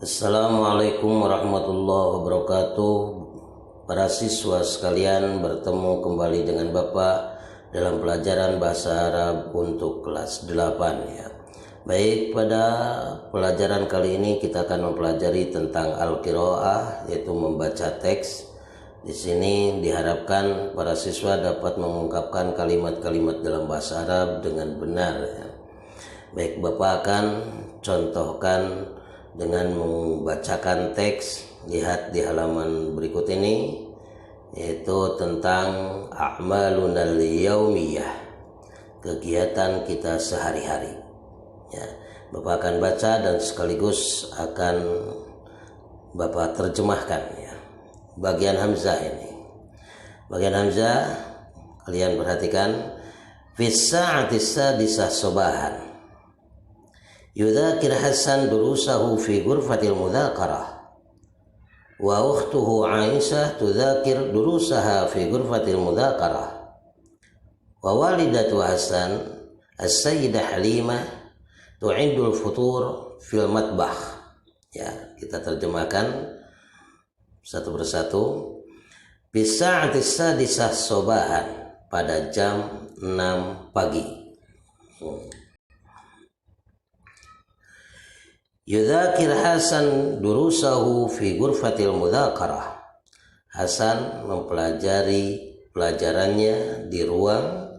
Assalamualaikum warahmatullahi wabarakatuh. Para siswa sekalian, bertemu kembali dengan Bapak dalam pelajaran bahasa Arab untuk kelas 8 ya. Baik, pada pelajaran kali ini kita akan mempelajari tentang al-qiraah, yaitu membaca teks. Di sini diharapkan para siswa dapat mengungkapkan kalimat-kalimat dalam bahasa Arab dengan benar ya. Baik, Bapak akan contohkan dengan membacakan teks. Lihat di halaman berikut ini, yaitu tentang a'malunal yaumiyah, kegiatan kita sehari-hari ya. Bapak akan baca dan sekaligus akan Bapak terjemahkan ya. Bagian hamzah ini, bagian hamzah kalian perhatikan. Fis sa'atis sadisah sobahan yudhakir Hasan durusahu fi ghurfatil mudzakarah wa ukhtuhu Aisyah tudhakir durusaha fi ghurfatil mudzakarah wa walidatu Hasan as-sayyidah Halimah tu'indul futur fil matbah ya. Kita terjemahkan satu persatu. Bisa'atis sadisah sobahan, pada jam 6 pagi. Yudhakir Hasan durusahu fi ghurfatil mudzakarah, Hasan mempelajari pelajarannya di ruang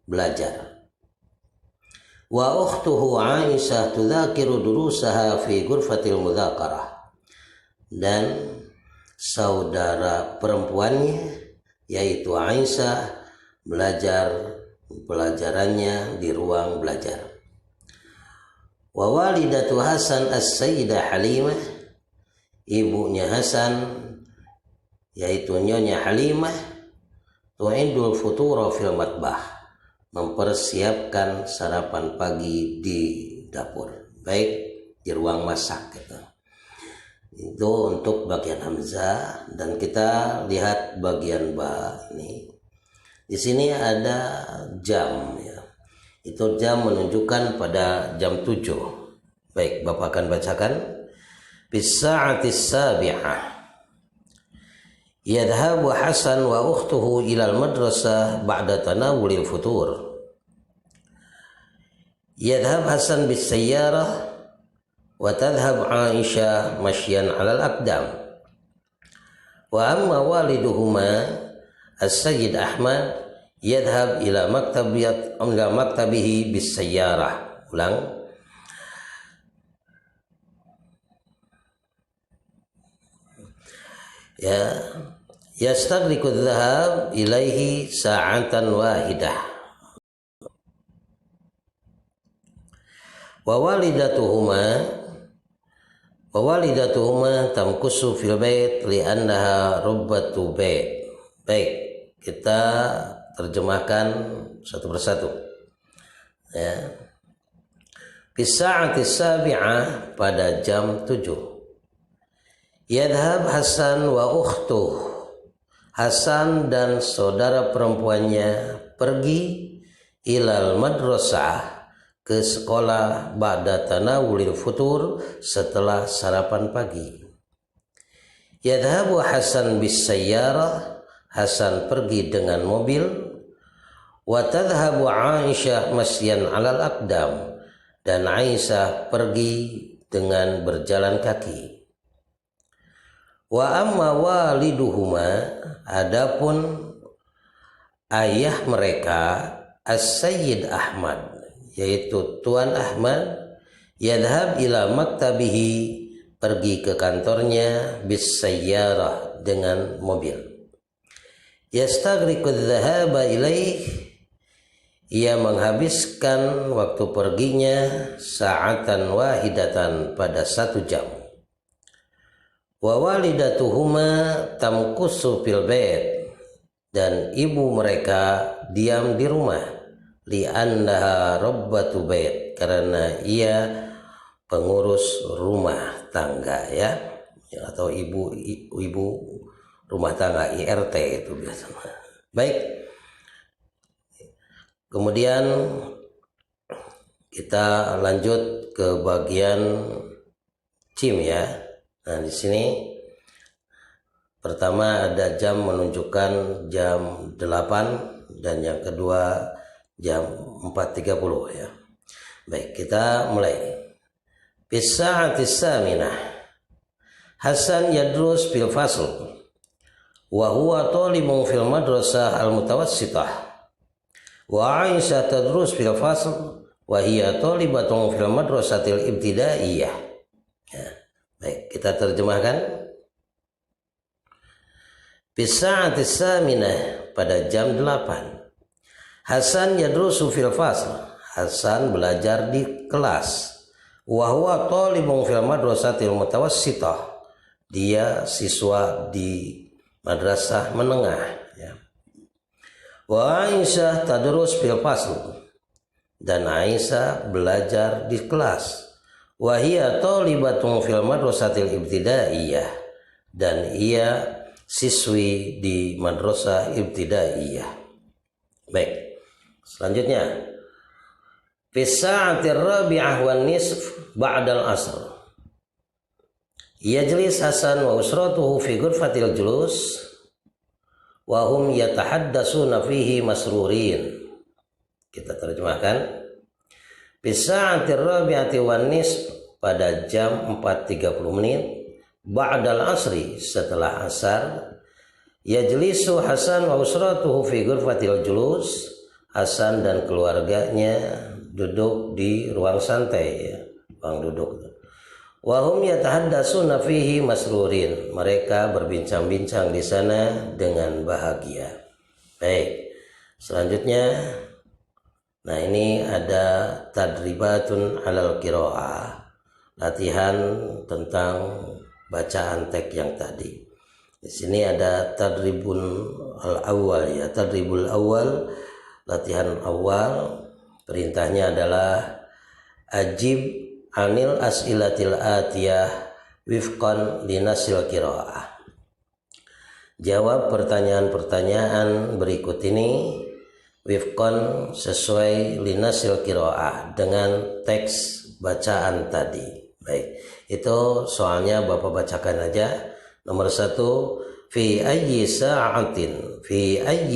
belajar. Wa ukhtuhu Aisyah tudzakiru durusaha fi ghurfatil mudzakarah, dan saudara perempuannya yaitu Aisyah belajar pelajarannya di ruang belajar. Wa walidatu Hasan as-sayyidah Halimah, ibunya Hasan yaitu Nyonya Halimah, tu'indul futura fil matbah, mempersiapkan sarapan pagi di dapur, baik di ruang masak gitu. Itu untuk bagian hamzah. Dan kita lihat bagian ba ini. Di sini ada jam ya. Itu jam menunjukkan pada jam 7. Baik, Bapak akan bacakan. Bisa'atis sabi'ah yadhhabu Hasan wa ukhtuhu ilal madrasah ba'da tanawulil futur. Yadhhab Hasan bis sayyarah wa tadhhab Aisyah mashyan 'alal aqdam. Wa amma waliduhuma as-sayyid Ahmad yadhhab ila maktabihi bis sayyarah. Ulang. Ya, yastaghriqu adh-dhahab ilaihi sa'atan wahidah. Wa walidatuhuma tamkusu fil bait li'annaha rubbatu bait. Baik, kita terjemahkan satu persatu ya. Bisa'atis sabi'ah, pada jam 7. Yadhhab Hasan wa ukhtuh, Hasan dan saudara perempuannya pergi ilal madrasah, ke sekolah, ba'da tanawulil futur, setelah sarapan pagi. Yadhabu Hasan bis sayyarah, Hasan pergi dengan mobil. Wa tadhhabu Aisyah masyan 'alal aqdam, dan Aisyah pergi dengan berjalan kaki. Wa amma waliduhuma, adapun ayah mereka as-sayyid Ahmad yaitu Tuan Ahmad, yadhhab ila maktabihi, pergi ke kantornya, bis sayyarah, dengan mobil. Yastaghriqu adh-dhahaba ilaih, ia menghabiskan waktu perginya sa'atan wahidatan, pada 1 jam. Wa walidatuhuma tamkusu fil bait, dan ibu mereka diam di rumah, li'annaha rabbatu bait, karena ia pengurus rumah tangga ya, atau ibu rumah tangga, IRT itu biasanya. Baik, kemudian kita lanjut ke bagian C. jim ya. Nah, di sini pertama ada jam menunjukkan jam 8 dan yang kedua jam 4.30 ya. Baik, kita mulai. Bisa'atis saminah Hasan yadrus fil fasl wa huwa talibun fil madrasah al-mutawassitah wa Aisyah tadrus fil fasl wa hiya talibatun fil madrasatil ibtidaiyah. Ya. Baik, kita terjemahkan. Bisa'atis saminah pada jam 8 Hasan yadrusu fil fasl, Hasan belajar di kelas. Wa huwa talibun fil madrasatil mutawassitah, dia siswa di madrasah menengah ya. Wa Aisyah tadrus fil fasl, dan Aisyah belajar di kelas. Wa hiya talibatun fil madrasatil ibtidaiyah, dan ia siswi di madrasah ibtidaiyah. Baik, selanjutnya fi sa'atir rabi'ah wan nisf ba'dal asr yajlis Hasan wa usratuhu fi ghurfatil julus wa hum yatahaddatsuna fihi masrurin. Kita terjemahkan. Fi sa'atir rabi'ati wan nisf pada jam 4.30 ba'dal asri setelah asar yajlisu Hasan wa usratuhu fi ghurfatil julus, Hasan dan keluarganya duduk di ruang santai ya, ruang duduk. Wa hum yatahaddatsuna fihi masrurin, mereka berbincang-bincang di sana dengan bahagia. Baik, selanjutnya nah ini ada tadribatun alal qiraah, latihan tentang bacaan teks yang tadi. Di sini ada tadribul al-awwal ya, tadribul awal, latihan awal. Perintahnya adalah ajib anil as'ilatil atiyah wifqan linasil qiraah. Jawab pertanyaan-pertanyaan berikut ini wifqan sesuai linasil qiraah, dengan teks bacaan tadi. Baik, itu soalnya Bapak bacakan aja. Nomor 1, fi ayyi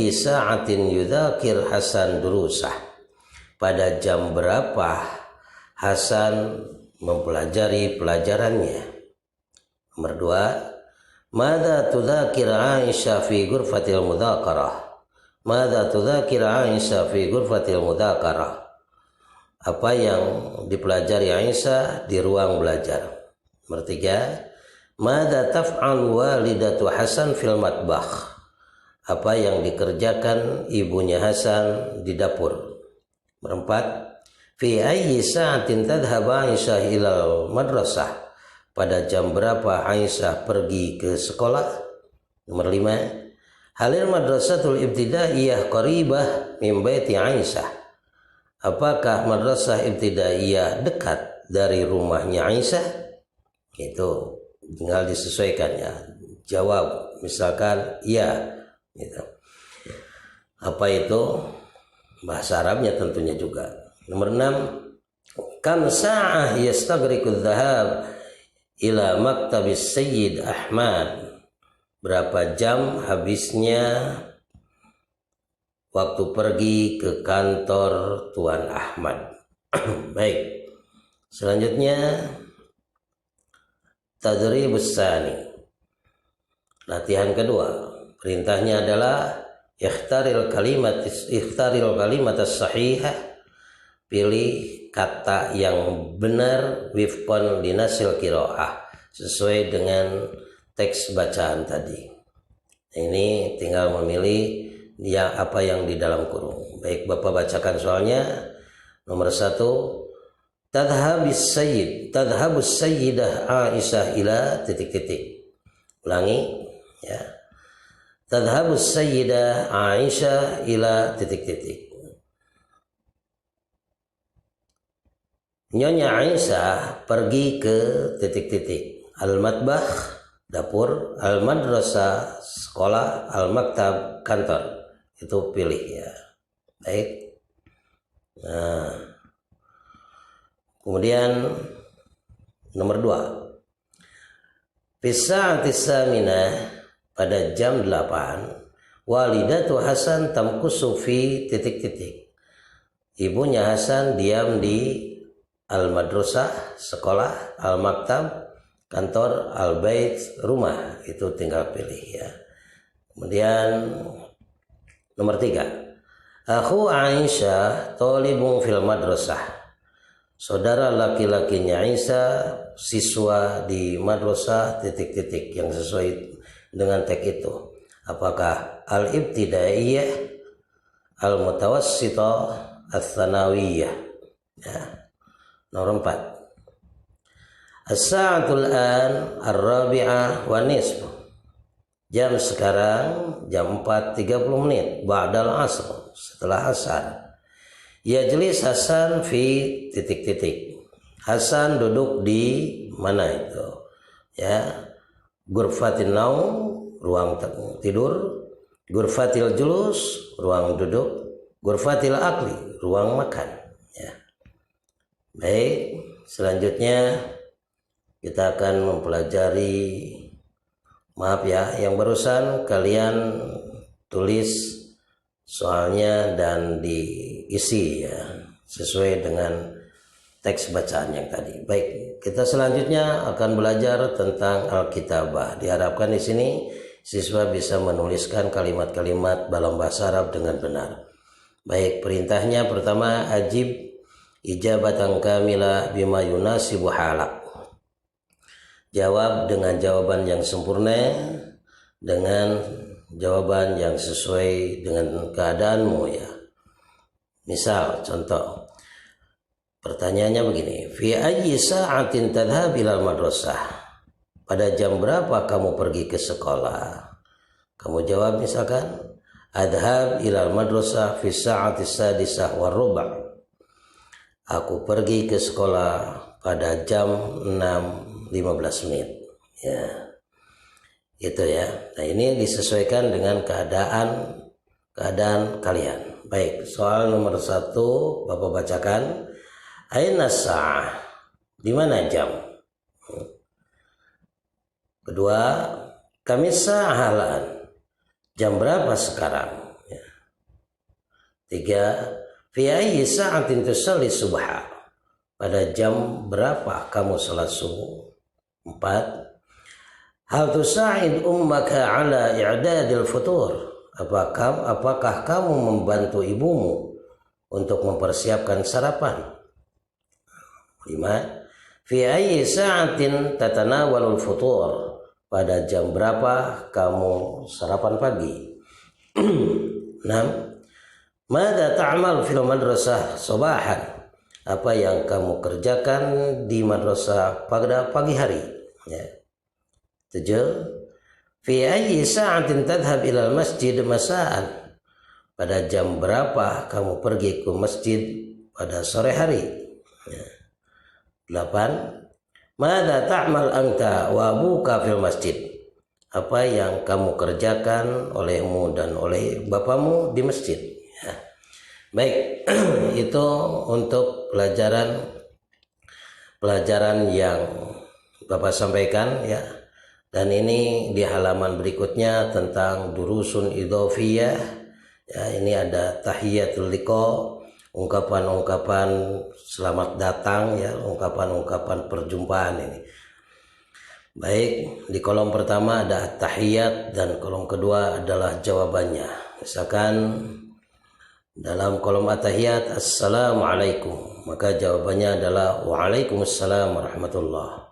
sa'atin yudzakir Hasan durusah, pada jam berapa Hasan mempelajari pelajarannya. Nomor 2, madza tudzakir Aisyah fi ghurfatil mudzakarah, madza tudzakir Aisyah fi ghurfatil mudzakarah, apa yang dipelajari Aisyah di ruang belajar. Nomor 3, madza taf'al walidatu Hasan fil matbakh, apa yang dikerjakan ibunya Hasan di dapur. Nomor 4, fi ayyi sa'atin tadhhab Aisyah ilal madrasah, pada jam berapa Aisyah pergi ke sekolah. Nomor 5, halil madrasatul ibtidaiyah qaribah min baiti Aisyah, apakah madrasah ibtidaiyah dekat dari rumahnya Aisyah. Itu tinggal disesuaikan ya, jawab misalkan ya gitu. Apa itu bahasa Arabnya tentunya juga. Nomor 6, kam sa'ah yastaghriqu dhahab ila maktabis Sayyid Ahmad, berapa jam habisnya waktu pergi ke kantor Tuan Ahmad. Baik, selanjutnya tadribus tsani, latihan kedua. Perintahnya adalah ikhtaril kalimat as-sahihah, pilih kata yang benar wifqan linasil qiraah, sesuai dengan teks bacaan tadi. Ini tinggal memilih yang apa yang di dalam kurung. Baik, Bapak bacakan soalnya. Nomor 1, tadhhabus sayyidah Aisyah ila titik-titik. Ulangi ya. Tadhhabus sayyidah Aisyah ila titik-titik. Nyonya Aisyah pergi ke titik-titik. Al-matbakh, dapur, al-madrasah, sekolah, al-maktab, kantor. Itu pilih ya. Baik. Nah, kemudian nomor 2, Fisa'ati saminah, pada jam 8, walidatu Hasan tamkusu fi titik-titik. Ibunya Hasan diam di al-madrasah, sekolah, al-maktab, kantor, al-bait, rumah. Itu tinggal pilih ya. Kemudian nomor 3, akhu Aisyah tolibung fil madrasah. Saudara laki-lakinya Aisyah siswa di madrasah titik-titik, yang sesuai dengan tag itu. Apakah al-ibtidaiyah, al-mutawassithah, al-thanawiyah? Ya. Nomor 4, as-sa'atul an ar-rabi'ah wa nisf. Jam sekarang jam 4:30 ba'dal asr, setelah asar. Yajlis Hasan fi titik-titik. Hasan duduk di mana itu? Ya, ghurfatin naum, ruang tidur, ghurfatil julus, ruang duduk, ghurfatil akli, ruang makan. Ya. Baik, selanjutnya kita akan mempelajari, maaf ya, yang barusan kalian tulis soalnya dan diisi ya sesuai dengan teks bacaan yang tadi. Baik, kita selanjutnya akan belajar tentang Alkitabah. Diharapkan di sini siswa bisa menuliskan kalimat-kalimat dalam bahasa Arab dengan benar. Baik, perintahnya pertama, ajib ijabatan kamilah bima yunasibu halak. Jawab dengan jawaban yang sempurna, dengan jawaban yang sesuai dengan keadaanmu ya. Misal contoh, pertanyaannya begini, fi ayyi sa'atin tadhhab ilal madrasah? Pada jam berapa kamu pergi ke sekolah? Kamu jawab misalkan, adhab ilal madrasah fi sa'ati sadisah wa ruba'. Aku pergi ke sekolah pada jam 6:15 ya. Itu ya. Nah, ini disesuaikan dengan keadaan kalian. Baik, soal nomor 1 Bapak bacakan. Aina sa'ah? Di mana jam? Kedua, kami sa'ahalan. Jam berapa sekarang? Ya. 3, fi ayyi sa'atin tusalli subha? Pada jam berapa kamu salat subuh? 4, hal tusa'id ummaka ala i'dadil futur? Apakah kamu membantu ibumu untuk mempersiapkan sarapan? 5, fi ayyi sa'atin tatanawalul futur? Pada jam berapa kamu sarapan pagi? 6, madza ta'mal fil madrasah sabahan? Apa yang kamu kerjakan di madrasah pada pagi hari? Ya. 7, fi ayyi sa'atin tadhhab ilal masjid masa'an? Pada jam berapa kamu pergi ke masjid pada sore hari? 8, madza ta'mal anta wa abuka fil masjid? Apa yang kamu kerjakan olehmu dan oleh bapamu di masjid? Ya. Baik, itu untuk pelajaran yang Bapak sampaikan ya. Dan ini di halaman berikutnya tentang durusun idhofiyah. Ya, ini ada tahiyatul liqa, ungkapan-ungkapan selamat datang ya, ungkapan-ungkapan perjumpaan ini. Baik, di kolom pertama ada tahiyat dan kolom kedua adalah jawabannya. Misalkan dalam kolom at-tahiyat assalamualaikum, maka jawabannya adalah waalaikumsalam warahmatullah.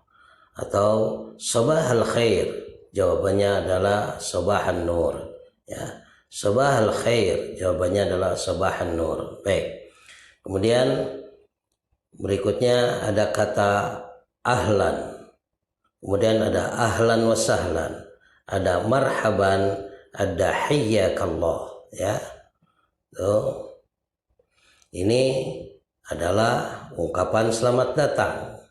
Atau sabahal khair, jawabannya adalah sabahan nur ya. Sabahal khair, jawabannya adalah sabahan nur. Baik, kemudian berikutnya ada kata ahlan, kemudian ada ahlan wa sahlan, ada marhaban, ada hayyakallah ya. Tuh. Ini adalah ungkapan selamat datang.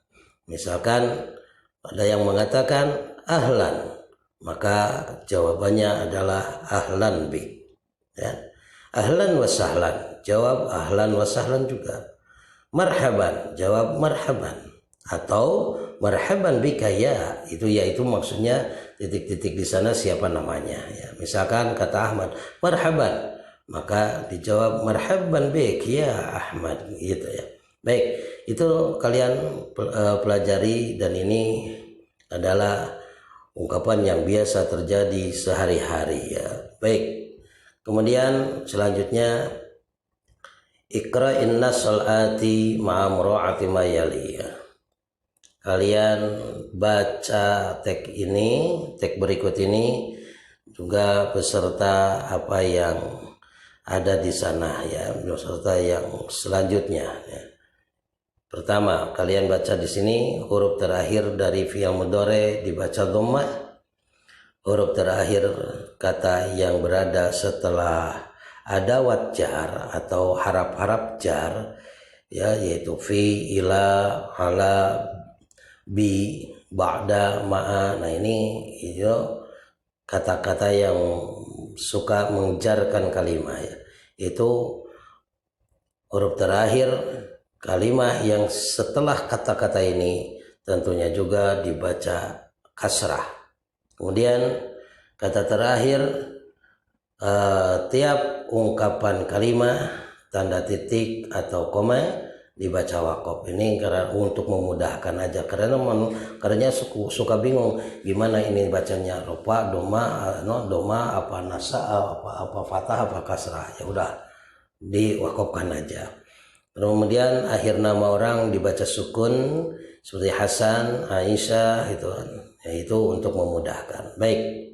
Misalkan ada yang mengatakan ahlan, maka jawabannya adalah ahlan bi ya. Ahlan wa sahlan, jawab ahlan wa sahlan juga. Marhaban, jawab marhaban. atau marhaban bika ya, yaitu maksudnya titik-titik di sana siapa namanya ya. Misalkan kata Ahmad marhaban, maka dijawab marhaban bik ya Ahmad gitu ya. Baik, itu kalian pelajari, dan ini adalah ungkapan yang biasa terjadi sehari-hari ya. Baik, kemudian selanjutnya iqra'in nasal ati ma'a mura'ati ma yali ya. Kalian baca teks berikut ini juga beserta apa yang ada di sana ya, beserta yang selanjutnya ya. Pertama, kalian baca di sini huruf terakhir dari fi'il mudhari dibaca dhammah. Huruf terakhir kata yang berada setelah adawat jar atau harap-harap jar ya, yaitu fi, ila, ala, bi, ba'da, ma'a. Nah, ini itu kata-kata yang suka menjarkan kalimat ya. Itu huruf terakhir kalimat yang setelah kata-kata ini tentunya juga dibaca kasrah. Kemudian kata terakhir tiap ungkapan kalimat tanda titik atau koma dibaca waqaf. Ini karena untuk memudahkan aja, karena suka bingung gimana ini bacanya, rofa, doma, doma apa nasa, apa fathah, apa kasrah. Ya udah diwakafkan aja. Kemudian akhir nama orang dibaca sukun seperti Hasan, Aisyah, itu untuk memudahkan. Baik,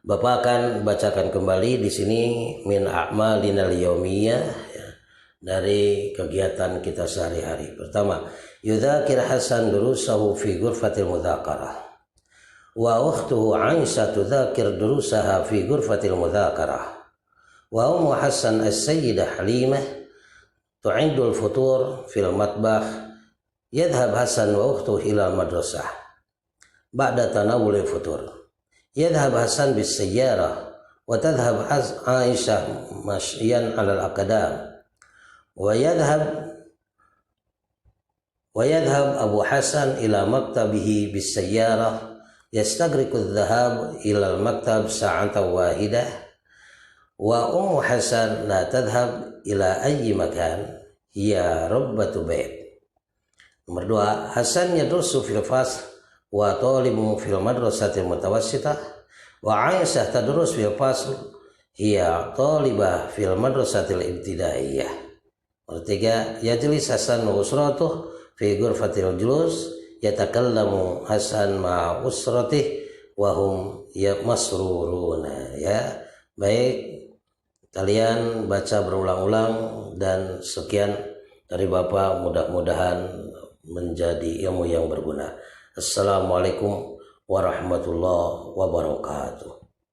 Bapak akan bacakan kembali di sini min a'malinal yaumiyah ya, dari kegiatan kita sehari-hari. Pertama, yudzakir Hasan durusahu fi ghurfatil mudzakarah wa ukhtuhu Aisyah tudzakir durusaha fi ghurfatil mudzakarah wa ummu Hasan as-sayyidah Halimah tu'idul futur fil matbakh yadhhab Hasan wa ukhtuhu ila madrasah ba'da tanawul futur yadhhab Hasan bis sayyarah wa tadhhab Aisyah mashyan 'ala al-aqdam wa yadhhab Abu Hasan ila maktabihi bis sayyarah yastaghriqu adh-dhahab ila al-maktab sa'atan wahidah wa ummu Hasan la tadhhab ila ayyi makan hiya rabbatu bait. Nomor 2, Hasan yadrusu fil fasl wa talibu fil madrasatil mutawassitah wa Aisyah tadrus fil fasl hiya talibah fil madrasatil ibtidaiyah. Nomor 3, yajlis Hasan wa usratuh fi ghurfatil julus yatakallamu Hasan ma usratih wa hum masruruna ya. Baik, kalian baca berulang-ulang, dan sekian dari Bapak, mudah-mudahan menjadi ilmu yang berguna. Assalamualaikum warahmatullahi wabarakatuh.